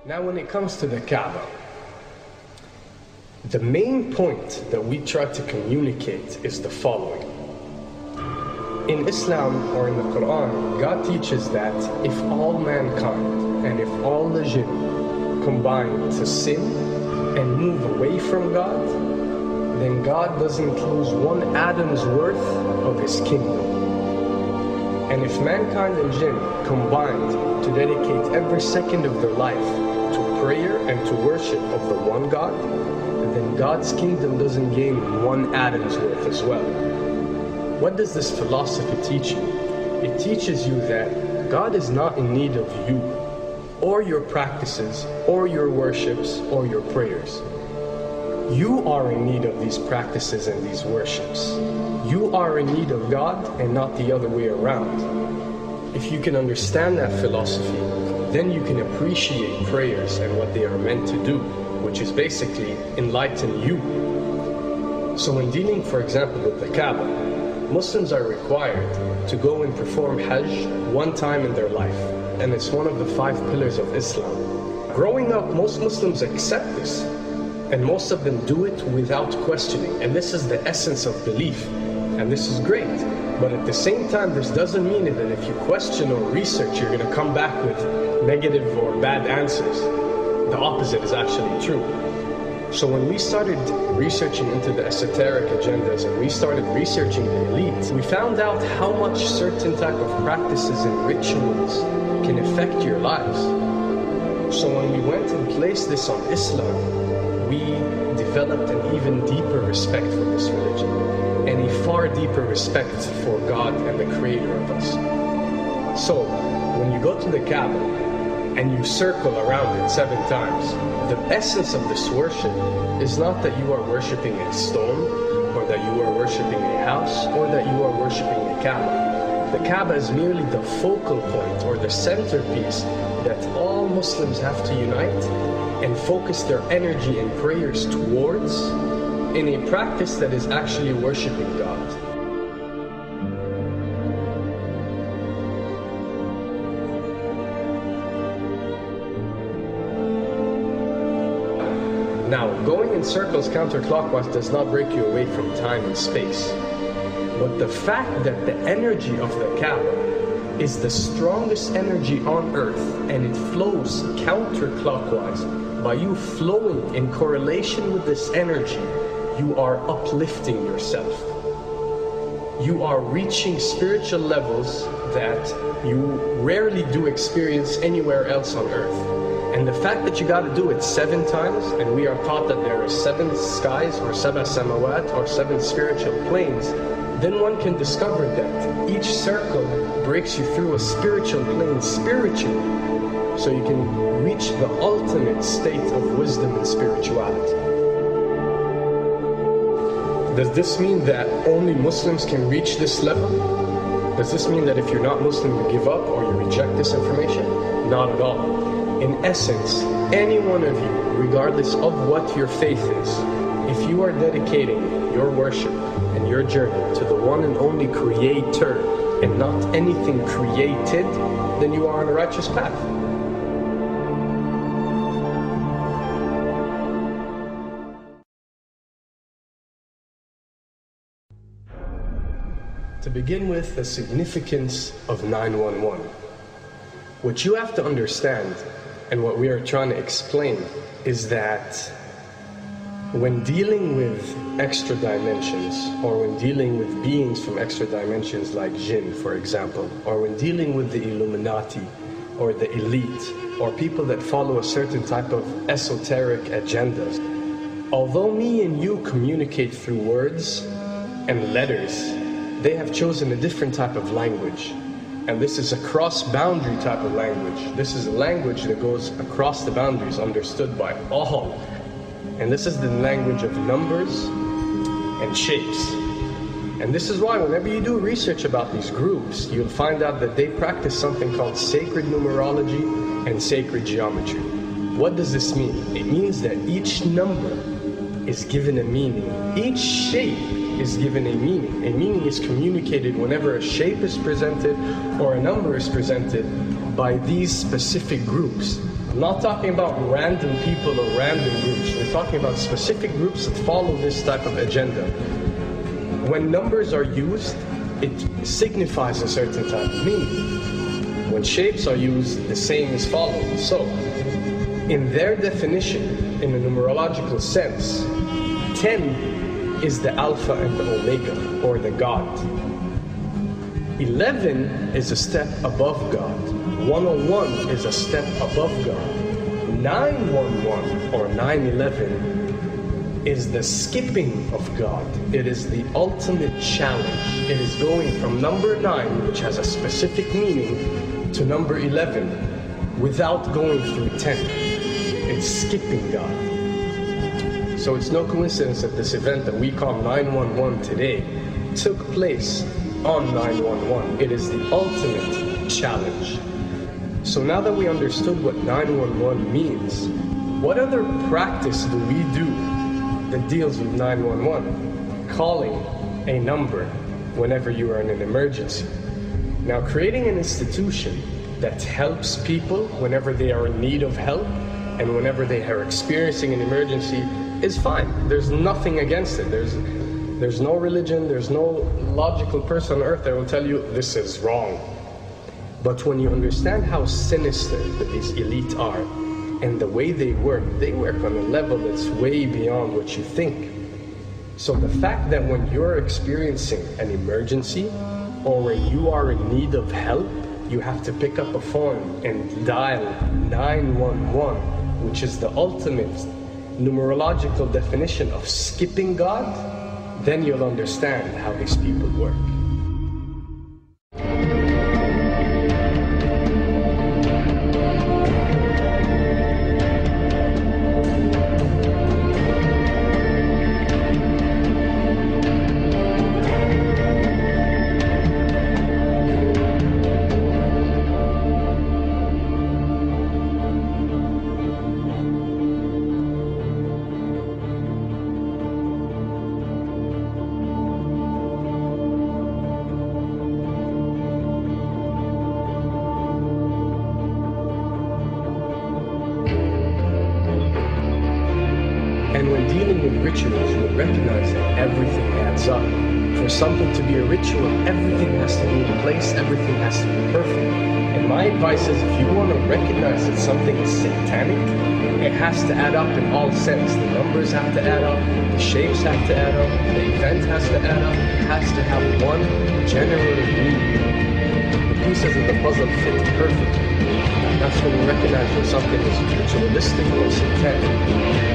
Now when it comes to the Kaaba, the main point that we try to communicate is the following. In Islam or in the Quran, God teaches that if all mankind and if all the jinn combine to sin and move away from God, then God doesn't lose one atom's worth of his kingdom. And if mankind and jinn combined to dedicate every second of their life to prayer and to worship of the one God, then God's kingdom doesn't gain one atom's worth as well. What does this philosophy teach you? It teaches you that God is not in need of you, or your practices, or your worships, or your prayers. You are in need of these practices and these worships. You are in need of God and not the other way around. If you can understand that philosophy, then you can appreciate prayers and what they are meant to do, which is basically enlighten you. So when dealing, for example, with the Kaaba, Muslims are required to go and perform Hajj one time in their life, and it's one of the 5 pillars of Islam. Growing up, most Muslims accept this, and most of them do it without questioning, and this is the essence of belief, and this is great. But at the same time, this doesn't mean that if you question or research, you're going to come back with negative or bad answers. The opposite is actually true. So when we started researching into the esoteric agendas and we started researching the elite, we found out how much certain type of practices and rituals can affect your lives. So when we went and placed this on Islam, we developed an even deeper respect for this religion and a far deeper respect for God and the creator of us. So when you go to the Kaaba and you circle around it 7 times, the essence of this worship is not that you are worshiping a stone, or that you are worshiping a house, or that you are worshiping a Kaaba. The Kaaba is merely the focal point or the centerpiece that all Muslims have to unite and focus their energy and prayers towards in a practice that is actually worshiping God. Now, going in circles counterclockwise does not break you away from time and space. But the fact that the energy of the Kaaba is the strongest energy on earth and it flows counterclockwise, by you flowing in correlation with this energy, you are uplifting yourself. You are reaching spiritual levels that you rarely do experience anywhere else on earth. And the fact that you got to do it 7 times, and we are taught that there are 7 skies or 7 samawat or 7 spiritual planes, then one can discover that each circle breaks you through a spiritual plane spiritually, so you can reach the ultimate state of wisdom and spirituality. Does this mean that only Muslims can reach this level? Does this mean that if you're not Muslim you give up or you reject this information? Not at all. In essence, any one of you, regardless of what your faith is, if you are dedicating your worship and your journey to the one and only Creator and not anything created, then you are on a righteous path. To begin with, the significance of 911. What you have to understand, and what we are trying to explain, is that when dealing with extra dimensions, or when dealing with beings from extra dimensions like jinn, for example, or when dealing with the Illuminati, or the elite, or people that follow a certain type of esoteric agendas, although me and you communicate through words and letters, they have chosen a different type of language. And this is a cross-boundary type of language. This is a language that goes across the boundaries, understood by all. And this is the language of numbers and shapes. And this is why whenever you do research about these groups, you'll find out that they practice something called sacred numerology and sacred geometry. What does this mean? It means that each number is given a meaning. Each shape is given a meaning. A meaning is communicated whenever a shape is presented or a number is presented by these specific groups. I'm not talking about random people or random groups. We're talking about specific groups that follow this type of agenda. When numbers are used, it signifies a certain type of meaning. When shapes are used, the same is followed. So, in their definition, in a numerological sense, 10 is the Alpha and the Omega, or the God. 11 is a step above God. 101 is a step above God. 911 or 911 is the skipping of God. It is the ultimate challenge. It is going from number 9, which has a specific meaning, to number 11 without going through 10. It's skipping God. So it's no coincidence that this event that we call 911 today took place on 911. It is the ultimate challenge. So now that we understood what 911 means, what other practice do we do that deals with 911? Calling a number whenever you are in an emergency. Now, creating an institution that helps people whenever they are in need of help and whenever they are experiencing an emergency is fine. There's nothing against it. There's no religion, there's no logical person on earth that will tell you this is wrong. But when you understand how sinister that these elite are and the way they work on a level that's way beyond what you think. So the fact that when you're experiencing an emergency or when you are in need of help, you have to pick up a phone and dial 911, which is the ultimate numerological definition of skipping God, then you'll understand how these people work. And when dealing with rituals, you'll recognize that everything adds up. For something to be a ritual, everything has to be in place, everything has to be perfect. And my advice is, if you want to recognize that something is satanic, it has to add up in all sense. The numbers have to add up, the shapes have to add up, the event has to add up, it has to have one general meaning. The pieces of the puzzle fit perfectly. That's when you recognize when something is ritualistic or satanic.